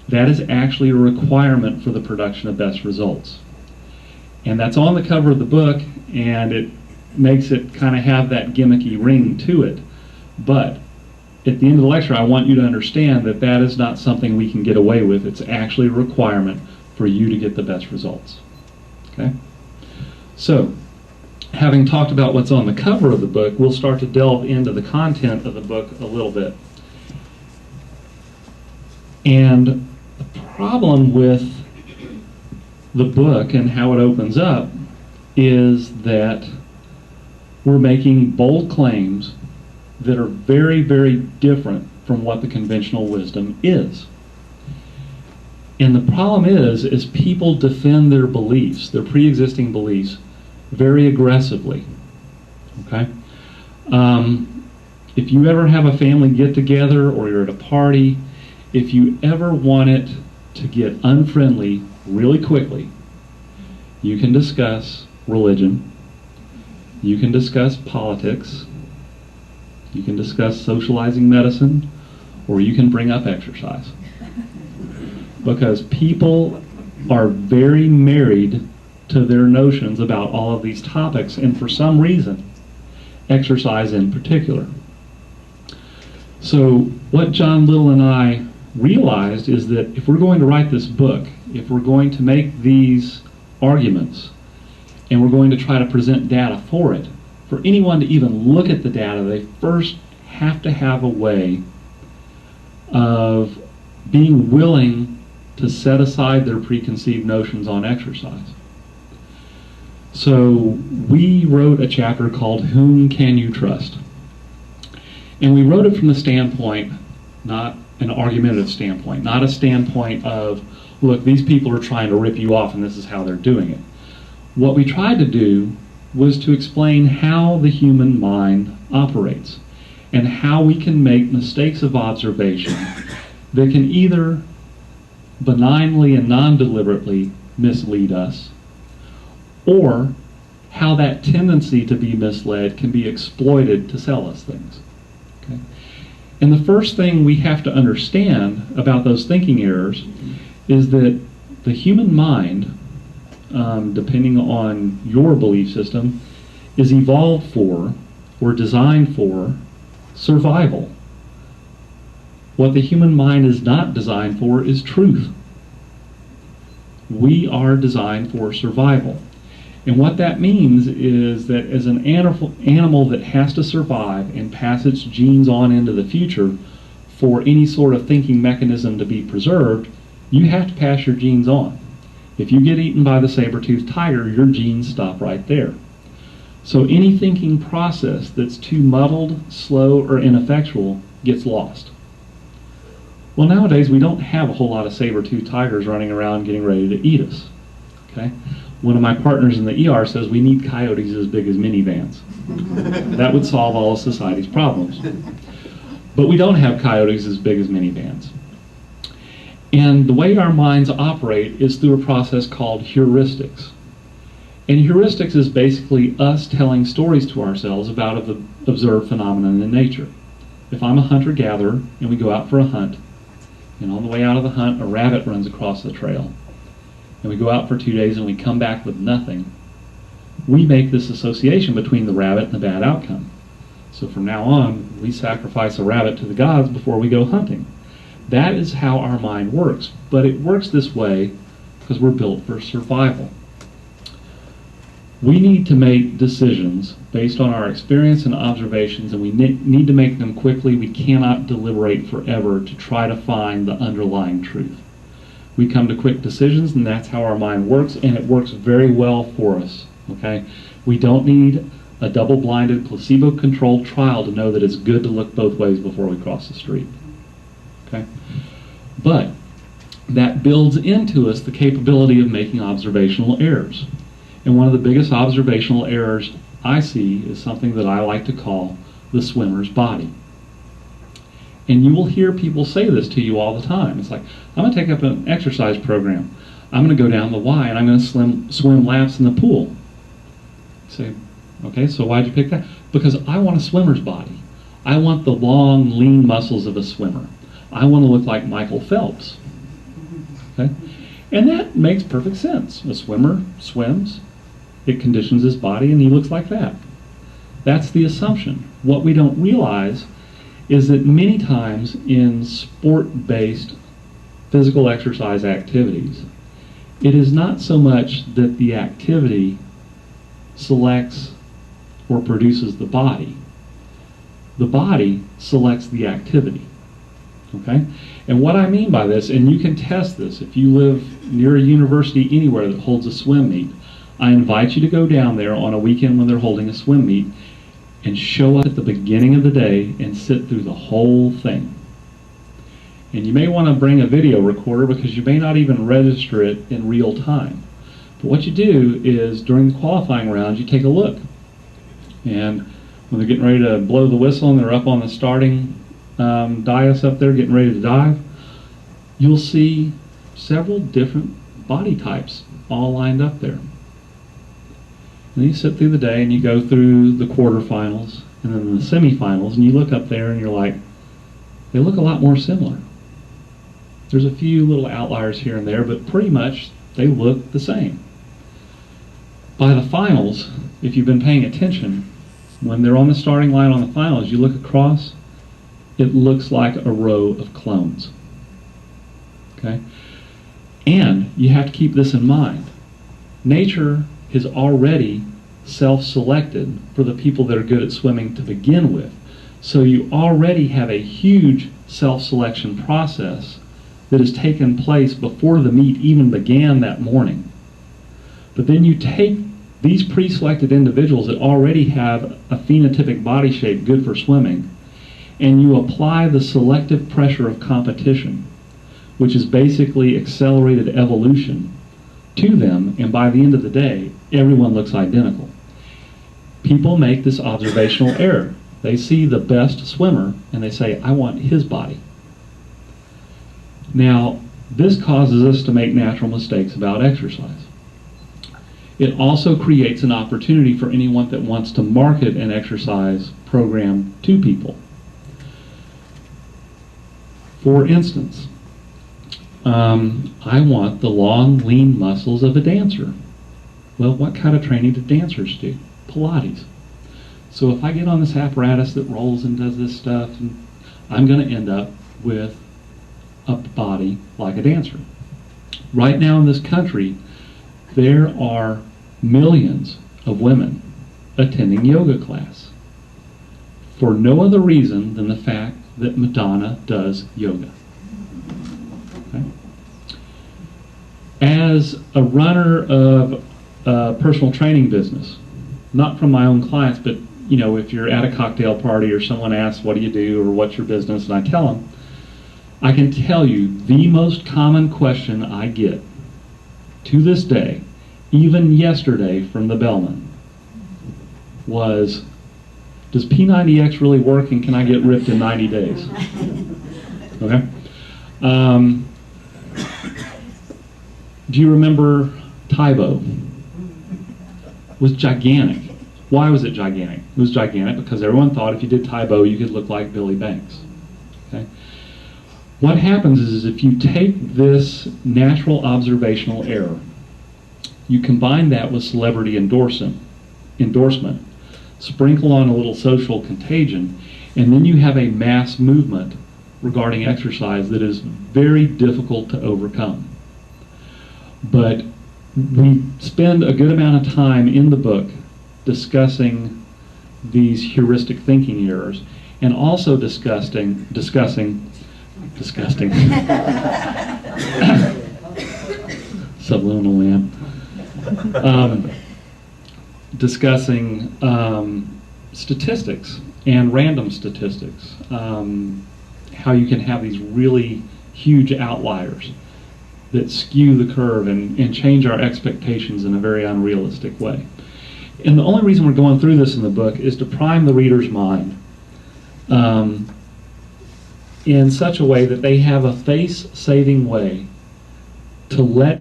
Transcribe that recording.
That is actually a requirement for the production of best results. And that's on the cover of the book, and it makes it kind of have that gimmicky ring to it. But at the end of the lecture, I want you to understand that that is not something we can get away with. It's actually a requirement for you to get the best results. Okay? So, having talked about what's on the cover of the book, we'll start to delve into the content of the book a little bit. And the problem with the book and how it opens up is that we're making bold claims that are very, very different from what the conventional wisdom is. And the problem is people defend their beliefs, their pre-existing beliefs, very aggressively. Okay? If you ever have a family get-together or you're at a party, if you ever want it to get unfriendly really quickly, you can discuss religion, you can discuss politics, you can discuss socializing medicine, or you can bring up exercise. Because people are very married to their notions about all of these topics, and for some reason, exercise in particular. So what John Little and I realized is that if we're going to write this book, if we're going to make these arguments, and we're going to try to present data for it, for anyone to even look at the data, they first have to have a way of being willing to set aside their preconceived notions on exercise. So we wrote a chapter called Whom Can You Trust? And we wrote it from the standpoint, not an argumentative standpoint, not a standpoint of, look, these people are trying to rip you off and this is how they're doing it. What we tried to do was to explain how the human mind operates and how we can make mistakes of observation that can either benignly and non-deliberately mislead us, or how that tendency to be misled can be exploited to sell us things. Okay? And the first thing we have to understand about those thinking errors is that the human mind, depending on your belief system, is evolved for or designed for survival. What the human mind is not designed for is truth. We are designed for survival. And what that means is that as an animal that has to survive and pass its genes on into the future for any sort of thinking mechanism to be preserved, you have to pass your genes on. If you get eaten by the saber-toothed tiger, your genes stop right there. So any thinking process that's too muddled, slow, or ineffectual gets lost. Well, nowadays we don't have a whole lot of saber-toothed tigers running around getting ready to eat us. Okay? One of my partners in the ER says we need coyotes as big as minivans. That would solve all of society's problems. But we don't have coyotes as big as minivans. And the way our minds operate is through a process called heuristics. And heuristics is basically us telling stories to ourselves about an observed phenomenon in nature. If I'm a hunter-gatherer and we go out for a hunt, and on the way out of the hunt a rabbit runs across the trail, and we go out for 2 days and we come back with nothing, we make this association between the rabbit and the bad outcome. So from now on, we sacrifice a rabbit to the gods before we go hunting. That is how our mind works, but it works this way because we're built for survival. We need to make decisions based on our experience and observations, and we need to make them quickly. We cannot deliberate forever to try to find the underlying truth. We come to quick decisions, and that's how our mind works, and it works very well for us. Okay? We don't need a double-blinded, placebo-controlled trial to know that it's good to look both ways before we cross the street. Okay? But that builds into us the capability of making observational errors. And one of the biggest observational errors I see is something that I like to call the swimmer's body. And you will hear people say this to you all the time. It's like, I'm going to take up an exercise program. I'm going to go down the Y and I'm going to swim laps in the pool. You say, okay, so why'd you pick that? Because I want a swimmer's body. I want the long, lean muscles of a swimmer. I want to look like Michael Phelps. Okay? And that makes perfect sense. A swimmer swims, it conditions his body, and he looks like that. That's the assumption. What we don't realize is that many times in sport-based physical exercise activities, it is not so much that the activity selects or produces the body. The body selects the activity. Okay? And what I mean by this, and you can test this if you live near a university anywhere that holds a swim meet, I invite you to go down there on a weekend when they're holding a swim meet and show up at the beginning of the day and sit through the whole thing. And you may want to bring a video recorder because you may not even register it in real time. But what you do is during the qualifying rounds, you take a look. And when they're getting ready to blow the whistle and they're up on the starting dais up there getting ready to dive, you'll see several different body types all lined up there. And then you sit through the day and you go through the quarterfinals and then the semifinals, and you look up there and you're like, they look a lot more similar. There's a few little outliers here and there, but pretty much they look the same. By the finals, if you've been paying attention, when they're on the starting line on the finals, you look across, it looks like a row of clones. Okay? And you have to keep this in mind. Nature is already self-selected for the people that are good at swimming to begin with. So you already have a huge self-selection process that has taken place before the meet even began that morning. But then you take these pre-selected individuals that already have a phenotypic body shape good for swimming, and you apply the selective pressure of competition, which is basically accelerated evolution, to them, and by the end of the day, everyone looks identical. People make this observational error. They see the best swimmer, and they say, I want his body. Now, this causes us to make natural mistakes about exercise. It also creates an opportunity for anyone that wants to market an exercise program to people. For instance, I want the long, lean muscles of a dancer. Well, what kind of training do dancers do? Pilates. So if I get on this apparatus that rolls and does this stuff, I'm going to end up with a body like a dancer. Right now in this country, there are millions of women attending yoga class for no other reason than the fact that Madonna does yoga. Okay? As a runner of a personal training business, not from my own clients, but you know, if you're at a cocktail party or someone asks, what do you do or what's your business, and I tell them, I can tell you the most common question I get to this day, even yesterday from the bellman, was, does P90X really work and can I get ripped in 90 days? Okay. Do you remember Tybo? It was gigantic. Why was it gigantic? It was gigantic because everyone thought if you did Tybo, you could look like Billy Banks. Okay. What happens is if you take this natural observational error, you combine that with celebrity endorsement, sprinkle on a little social contagion, and then you have a mass movement regarding exercise that is very difficult to overcome. But we spend a good amount of time in the book discussing these heuristic thinking errors, and also discussing subliminal man, discussing statistics and random statistics, how you can have these really huge outliers that skew the curve and change our expectations in a very unrealistic way. And the only reason we're going through this in the book is to prime the reader's mind in such a way that they have a face-saving way to let